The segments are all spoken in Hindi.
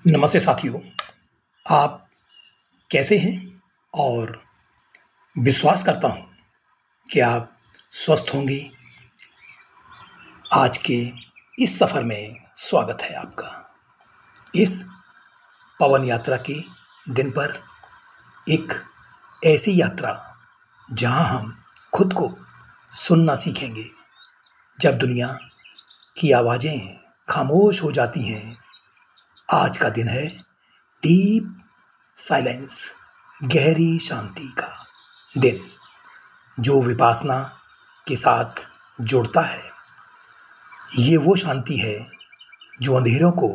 नमस्ते साथियों, आप कैसे हैं? और विश्वास करता हूँ कि आप स्वस्थ होंगे। आज के इस सफ़र में स्वागत है आपका। इस पवन यात्रा के दिन पर एक ऐसी यात्रा जहाँ हम खुद को सुनना सीखेंगे। जब दुनिया की आवाज़ें खामोश हो जाती हैं, आज का दिन है डीप साइलेंस, गहरी शांति का दिन, जो विपासना के साथ जुड़ता है। ये वो शांति है जो अंधेरों को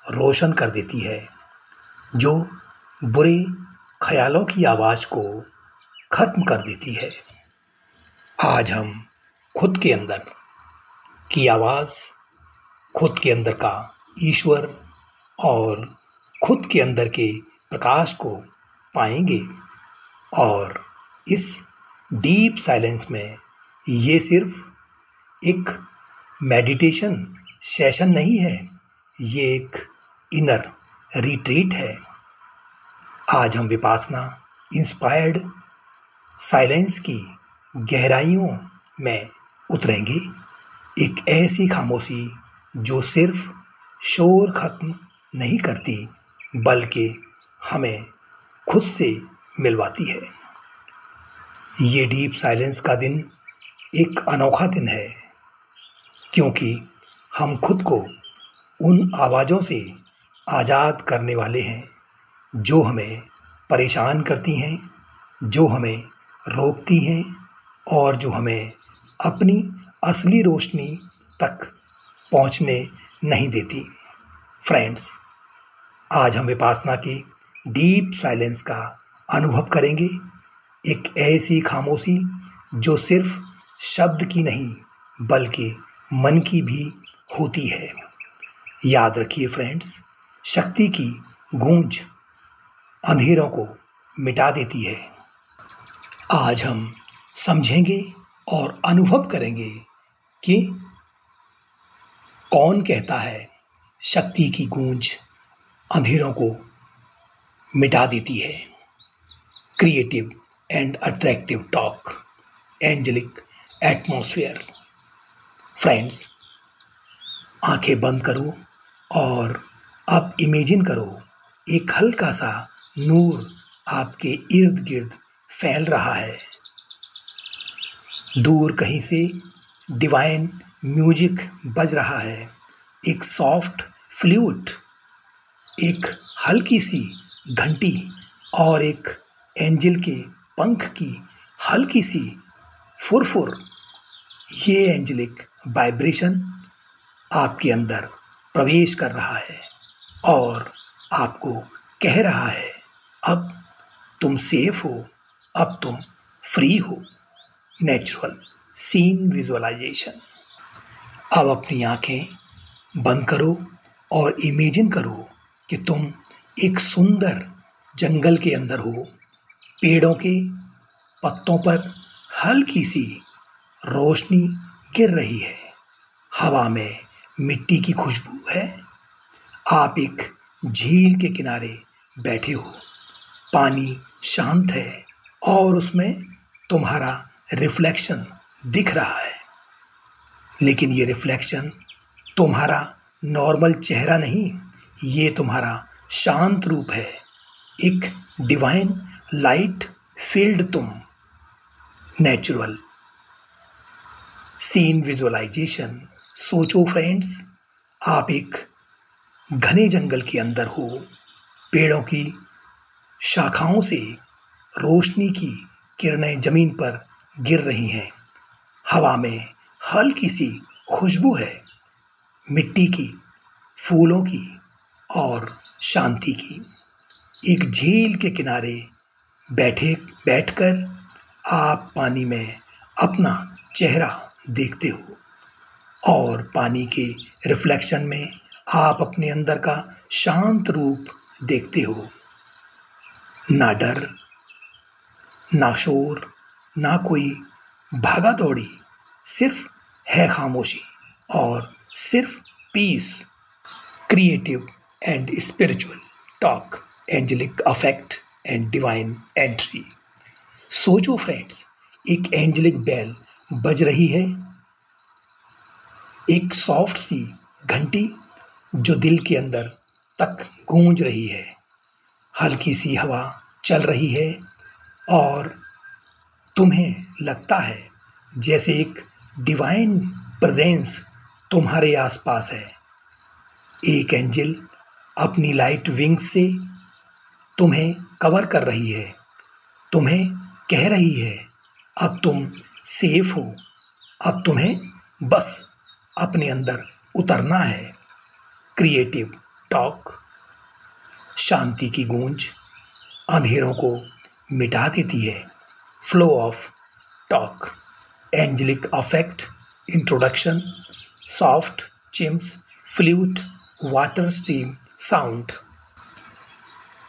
रोशन कर देती है, जो बुरे ख्यालों की आवाज़ को खत्म कर देती है। आज हम खुद के अंदर की आवाज़, खुद के अंदर का ईश्वर और खुद के अंदर के प्रकाश को पाएंगे। और इस डीप साइलेंस में ये सिर्फ एक मेडिटेशन सेशन नहीं है, ये एक इनर रिट्रीट है। आज हम विपासना इंस्पायर्ड साइलेंस की गहराइयों में उतरेंगे। एक ऐसी खामोशी जो सिर्फ शोर खत्म नहीं करती, बल्कि हमें खुद से मिलवाती है। ये डीप साइलेंस का दिन एक अनोखा दिन है, क्योंकि हम खुद को उन आवाज़ों से आज़ाद करने वाले हैं जो हमें परेशान करती हैं, जो हमें रोकती हैं और जो हमें अपनी असली रोशनी तक पहुंचने नहीं देती। फ्रेंड्स, आज हम विपासना की डीप साइलेंस का अनुभव करेंगे। एक ऐसी खामोशी जो सिर्फ शब्द की नहीं, बल्कि मन की भी होती है। याद रखिए फ्रेंड्स, शक्ति की गूंज अंधेरों को मिटा देती है। आज हम समझेंगे और अनुभव करेंगे कि कौन कहता है शक्ति की गूंज अंधेरों को मिटा देती है। Creative and attractive talk, angelic atmosphere. Friends, आंखें बंद करो और अब इमेजिन करो, एक हल्का सा नूर आपके इर्द गिर्द फैल रहा है। दूर कहीं से डिवाइन म्यूजिक बज रहा है, एक सॉफ्ट फ्लूट, एक हल्की सी घंटी और एक एंजल के पंख की हल्की सी फुरफुर। ये एंजेलिक वाइब्रेशन आपके अंदर प्रवेश कर रहा है और आपको कह रहा है, अब तुम सेफ हो, अब तुम फ्री हो। Natural scene visualisation. अब अपनी आंखें बंद करो और इमेजिन करो कि तुम एक सुंदर जंगल के अंदर हो। पेड़ों के पत्तों पर हल्की सी रोशनी गिर रही है, हवा में मिट्टी की खुशबू है। आप एक झील के किनारे बैठे हो, पानी शांत है और उसमें तुम्हारा रिफ्लेक्शन दिख रहा है। लेकिन ये रिफ्लेक्शन तुम्हारा नॉर्मल चेहरा नहीं, ये तुम्हारा शांत रूप है, एक डिवाइन लाइट फील्ड तुम। Natural scene visualisation. सोचो फ्रेंड्स, आप एक घने जंगल के अंदर हो, पेड़ों की शाखाओं से रोशनी की किरणें जमीन पर गिर रही हैं, हवा में हल्की सी खुशबू है, मिट्टी की, फूलों की और शांति की। एक झील के किनारे बैठकर आप पानी में अपना चेहरा देखते हो और पानी के रिफ्लेक्शन में आप अपने अंदर का शांत रूप देखते हो। ना डर, ना शोर, ना कोई भागा दौड़ी, सिर्फ है खामोशी और सिर्फ peace. Creative and spiritual talk, angelic affect and divine entry. सोचो फ्रेंड्स, एक एंजेलिक बेल बज रही है, एक सॉफ्ट सी घंटी जो दिल के अंदर तक गूंज रही है, हल्की सी हवा चल रही है और तुम्हें लगता है जैसे एक डिवाइन प्रेजेंस तुम्हारे आसपास है। एक एंजल अपनी लाइट विंग्स से तुम्हें कवर कर रही है, तुम्हें कह रही है अब तुम सेफ हो, अब तुम्हें बस अपने अंदर उतरना है। क्रिएटिव टॉक, शांति की गूंज अंधेरों को मिटा देती है। Flow of talk, angelic affect, introduction, soft chimes, flute, water stream sound.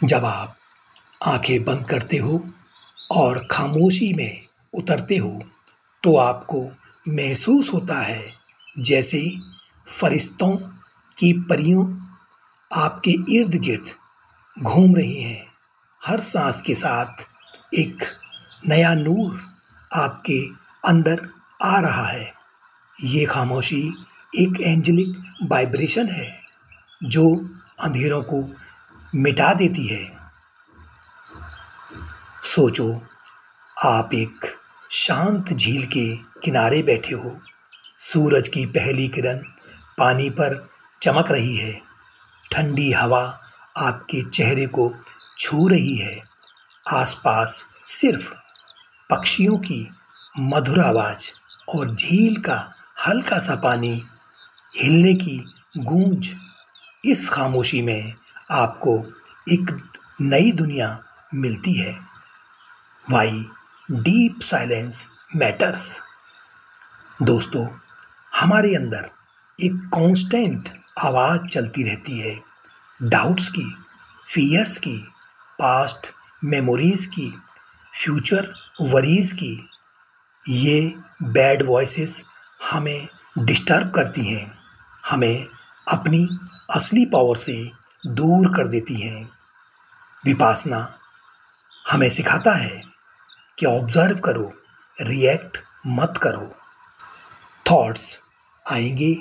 जब आप आंखें बंद करते हो और खामोशी में उतरते हो तो आपको महसूस होता है जैसे फरिश्तों की परियों आपके इर्द गिर्द घूम रही हैं। हर सांस के साथ एक नया नूर आपके अंदर आ रहा है। ये खामोशी एक एंजेलिक वाइब्रेशन है जो अंधेरों को मिटा देती है। सोचो, आप एक शांत झील के किनारे बैठे हो, सूरज की पहली किरण पानी पर चमक रही है, ठंडी हवा आपके चेहरे को छू रही है, आसपास सिर्फ पक्षियों की मधुर आवाज और झील का हल्का सा पानी हिलने की गूंज। इस खामोशी में आपको एक नई दुनिया मिलती है। Why deep silence matters. दोस्तों, हमारे अंदर एक कांस्टेंट आवाज चलती रहती है, डाउट्स की, फियर्स की, पास्ट मेमोरीज की, फ्यूचर वरीज की। ये बैड वॉइसेस हमें डिस्टर्ब करती हैं, हमें अपनी असली पावर से दूर कर देती हैं। विपासना हमें सिखाता है कि ऑब्जर्व करो, रिएक्ट मत करो। थॉट्स आएंगे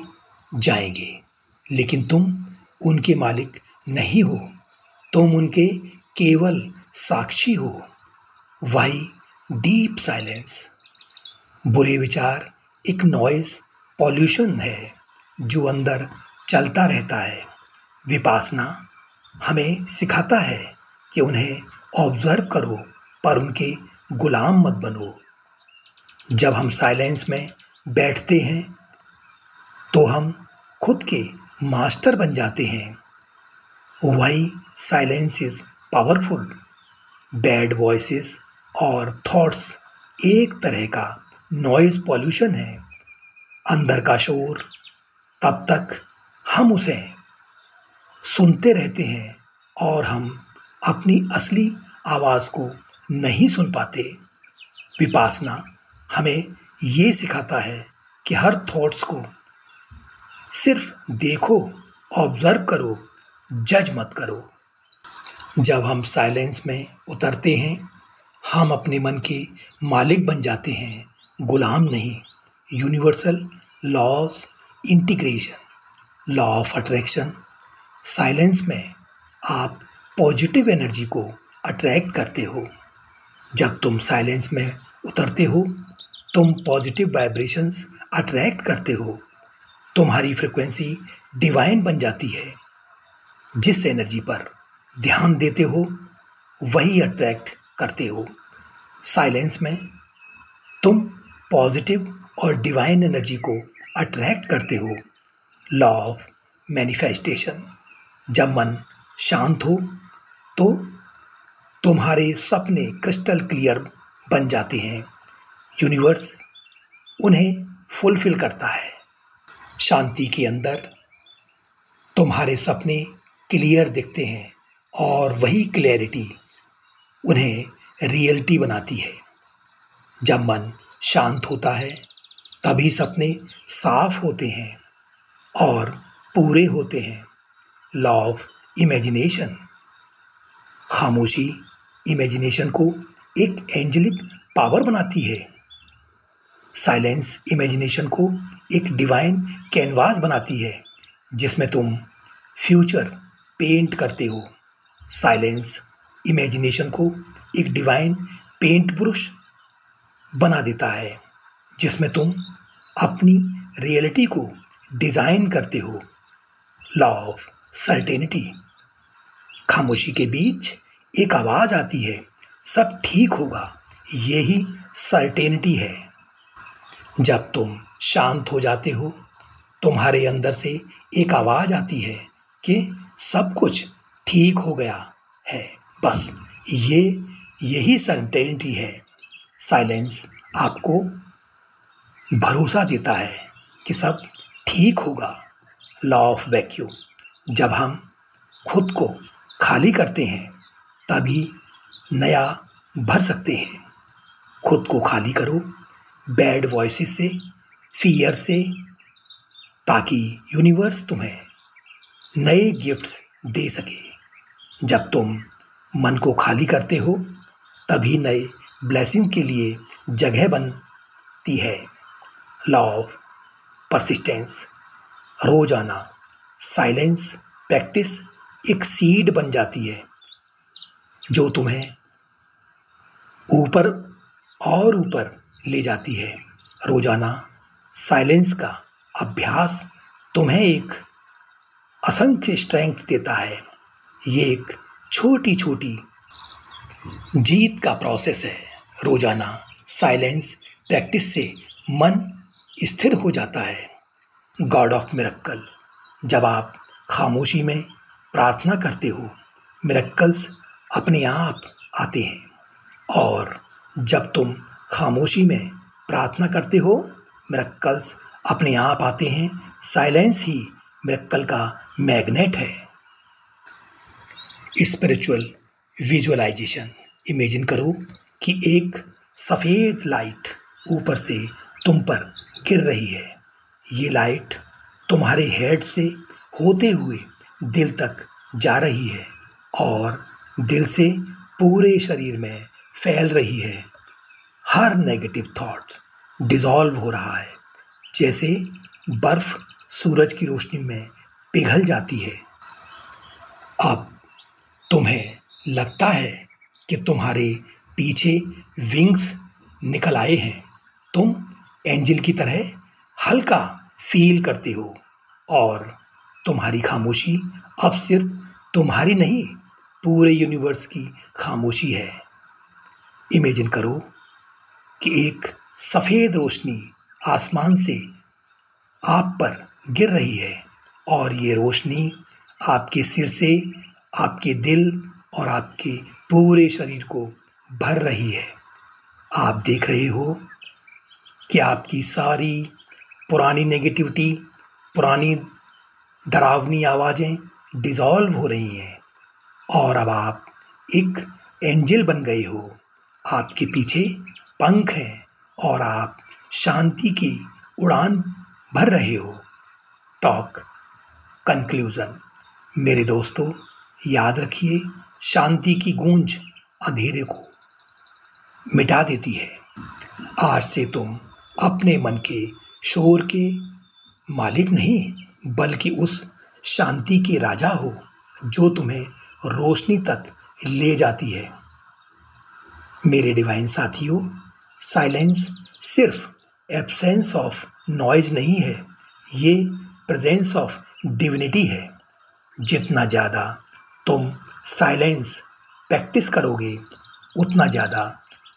जाएंगे, लेकिन तुम उनके मालिक नहीं हो, तुम उनके केवल साक्षी हो। Why deep silence. बुरे विचार एक नॉइज पॉल्यूशन है जो अंदर चलता रहता है। विपासना हमें सिखाता है कि उन्हें ऑब्जर्व करो पर उनके गुलाम मत बनो। जब हम साइलेंस में बैठते हैं तो हम खुद के मास्टर बन जाते हैं। Why silence is powerful. Bad voices और थॉट्स एक तरह का नॉइज पॉल्यूशन है, अंदर का शोर। तब तक हम उसे सुनते रहते हैं और हम अपनी असली आवाज़ को नहीं सुन पाते। विपासना हमें ये सिखाता है कि हर थॉट्स को सिर्फ देखो, ऑब्जर्व करो, जज मत करो। जब हम साइलेंस में उतरते हैं हम अपने मन के मालिक बन जाते हैं, गुलाम नहीं। Universal loss integration, law of attraction. Silence में आप पॉजिटिव एनर्जी को अट्रैक्ट करते हो। जब तुम साइलेंस में उतरते हो तुम पॉजिटिव वाइब्रेशंस अट्रैक्ट करते हो। तुम्हारी फ्रिक्वेंसी डिवाइन बन जाती है। जिस एनर्जी पर ध्यान देते हो वही अट्रैक्ट करते हो। साइलेंस में तुम पॉजिटिव और डिवाइन एनर्जी को अट्रैक्ट करते हो। Law of manifestation. जब मन शांत हो तो तुम्हारे सपने क्रिस्टल क्लियर बन जाते हैं। यूनिवर्स उन्हें फुलफिल करता है। शांति के अंदर तुम्हारे सपने क्लियर दिखते हैं और वही क्लैरिटी उन्हें रियलिटी बनाती है। जब मन शांत होता है तभी सपने साफ होते हैं और पूरे होते हैं। Law of imagination. खामोशी इमेजिनेशन को एक एंजेलिक पावर बनाती है। साइलेंस इमेजिनेशन को एक डिवाइन कैनवास बनाती है जिसमें तुम फ्यूचर पेंट करते हो। साइलेंस इमेजिनेशन को एक डिवाइन पेंट ब्रश बना देता है जिसमें तुम अपनी रियलिटी को डिजाइन करते हो। Law of certainty. खामोशी के बीच एक आवाज आती है, सब ठीक होगा। यही सर्टेनिटी है। जब तुम शांत हो जाते हो, तुम्हारे अंदर से एक आवाज आती है कि सब कुछ ठीक हो गया है। बस यही सर्टेनिटी है। साइलेंस आपको भरोसा देता है कि सब ठीक होगा। Law of vacuum. जब हम खुद को खाली करते हैं तभी नया भर सकते हैं। खुद को खाली करो बैड वॉइसेस से, फियर से, ताकि यूनिवर्स तुम्हें नए गिफ्ट्स दे सके। जब तुम मन को खाली करते हो तभी नए ब्लेसिंग के लिए जगह बनती है। Law of persistence. रोजाना साइलेंस प्रैक्टिस एक सीड बन जाती है जो तुम्हें ऊपर और ऊपर ले जाती है। रोजाना साइलेंस का अभ्यास तुम्हें एक असंख्य स्ट्रेंथ देता है। ये एक छोटी छोटी जीत का प्रोसेस है। रोजाना साइलेंस प्रैक्टिस से मन स्थिर हो जाता है। God of miracle. जब आप खामोशी में प्रार्थना करते हो, मिरेकल्स अपने आप आते हैं। और जब तुम खामोशी में प्रार्थना करते हो, मिरेकल्स अपने आप आते हैं। साइलेंस ही मिरेकल का मैग्नेट है। Spiritual visualisation. इमेजिन करो कि एक सफ़ेद लाइट ऊपर से तुम पर गिर रही है। ये लाइट तुम्हारे हेड से होते हुए दिल तक जा रही है और दिल से पूरे शरीर में फैल रही है। हर नेगेटिव थॉट डिसॉल्व हो रहा है, जैसे बर्फ सूरज की रोशनी में पिघल जाती है। अब तुम्हें लगता है कि तुम्हारे पीछे विंग्स निकल आए हैं। तुम एंजल की तरह हल्का फील करते हो और तुम्हारी खामोशी अब सिर्फ तुम्हारी नहीं, पूरे यूनिवर्स की खामोशी है। इमेजिन करो कि एक सफ़ेद रोशनी आसमान से आप पर गिर रही है और ये रोशनी आपके सिर से आपके दिल और आपके पूरे शरीर को भर रही है। आप देख रहे हो कि आपकी सारी पुरानी नेगेटिविटी, पुरानी डरावनी आवाज़ें डिसॉल्व हो रही हैं और अब आप एक एंजल बन गए हो। आपके पीछे पंख हैं और आप शांति की उड़ान भर रहे हो। Talk conclusion. मेरे दोस्तों, याद रखिए, शांति की गूंज अंधेरे को मिटा देती है। आज से तुम अपने मन के शोर के मालिक नहीं, बल्कि उस शांति के राजा हो जो तुम्हें रोशनी तक ले जाती है। मेरे डिवाइन साथियों, साइलेंस सिर्फ एब्सेंस ऑफ नॉइज नहीं है, ये प्रेजेंस ऑफ डिविनिटी है। जितना ज़्यादा तुम साइलेंस प्रैक्टिस करोगे, उतना ज़्यादा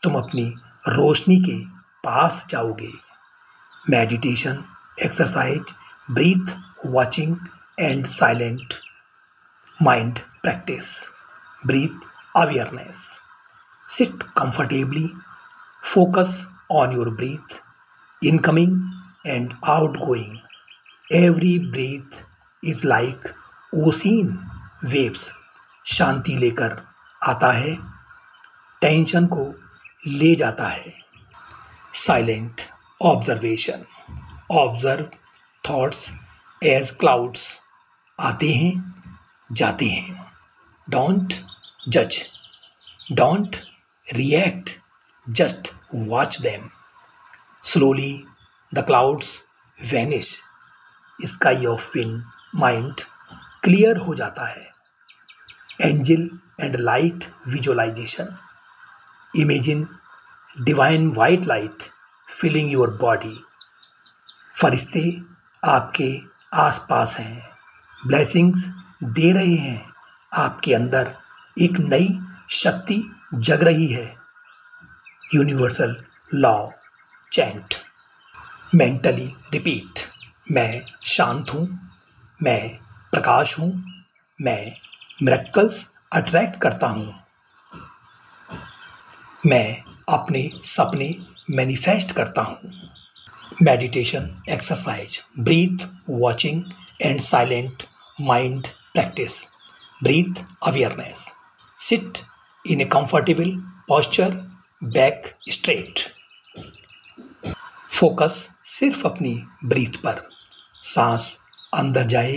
तुम अपनी रोशनी के पास जाओगे। Meditation, exercise, breath, watching and silent mind practice. Breath awareness. Sit comfortably, focus on your breath, incoming and outgoing. Every breath is like ocean waves. शांति लेकर आता है, टेंशन को ले जाता है। Silent observation. Observe thoughts as clouds. आते हैं, जाते हैं। डोंट जज, don't react, just watch them. Slowly the clouds vanish, sky of wind mind clear हो जाता है। Angel and light visualisation, imagine divine white light filling your body. फरिश्ते आपके आसपास हैं, ब्लेसिंग्स दे रहे हैं, आपके अंदर एक नई शक्ति जग रही है। Universal law chant, mentally repeat, मैं शांत हूँ, मैं प्रकाश हूँ, मैं मिरेकल्स अट्रैक्ट करता हूँ, मैं अपने सपने मैनिफेस्ट करता हूँ। Meditation exercise, breath watching and silent mind practice. Breath awareness, sit in a comfortable posture, back straight. Focus सिर्फ अपनी ब्रीथ पर। सांस अंदर जाए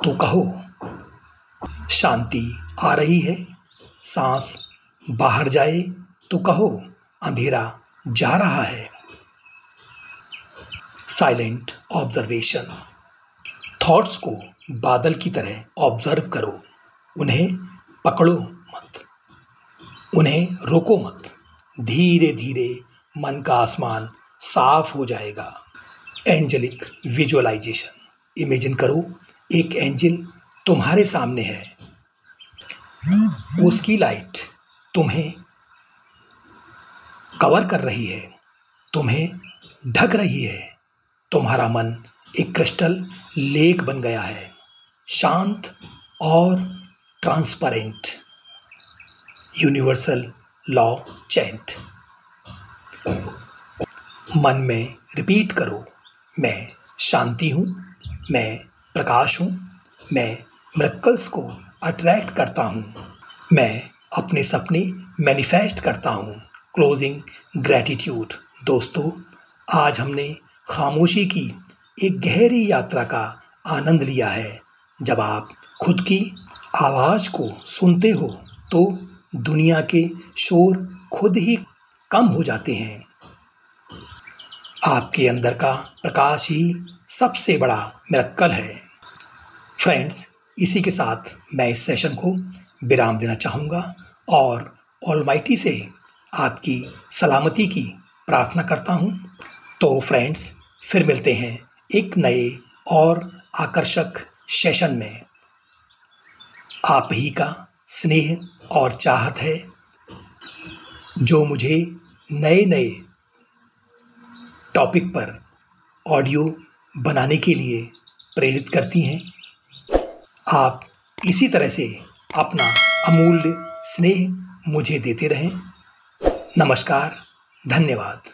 तो कहो शांति आ रही है, सांस बाहर जाए तो कहो अंधेरा जा रहा है। साइलेंट ऑब्जर्वेशन, थॉट्स को बादल की तरह ऑब्जर्व करो, उन्हें पकड़ो मत, उन्हें रोको मत। धीरे धीरे मन का आसमान साफ हो जाएगा। एंजेलिक विजुअलाइजेशन, इमेजिन करो एक एंजल तुम्हारे सामने है, उसकी लाइट तुम्हें कवर कर रही है, तुम्हें ढक रही है। तुम्हारा मन एक क्रिस्टल लेक बन गया है, शांत और ट्रांसपेरेंट। यूनिवर्सल लॉ चैंट, मन में रिपीट करो, मैं शांति हूँ, मैं प्रकाश हूँ, मैं मिरेकल्स को अट्रैक्ट करता हूँ, मैं अपने सपने मैनिफेस्ट करता हूँ। Closing gratitude. दोस्तों, आज हमने खामोशी की एक गहरी यात्रा का आनंद लिया है। जब आप खुद की आवाज़ को सुनते हो तो दुनिया के शोर खुद ही कम हो जाते हैं। आपके अंदर का प्रकाश ही सबसे बड़ा मिरेकल है। फ्रेंड्स, इसी के साथ मैं इस सेशन को विराम देना चाहूँगा और ऑलमाइटी से आपकी सलामती की प्रार्थना करता हूँ। तो फ्रेंड्स, फिर मिलते हैं एक नए और आकर्षक सेशन में। आप ही का स्नेह और चाहत है जो मुझे नए नए टॉपिक पर ऑडियो बनाने के लिए प्रेरित करती हैं। आप इसी तरह से अपना अमूल्य स्नेह मुझे देते रहें। नमस्कार, धन्यवाद।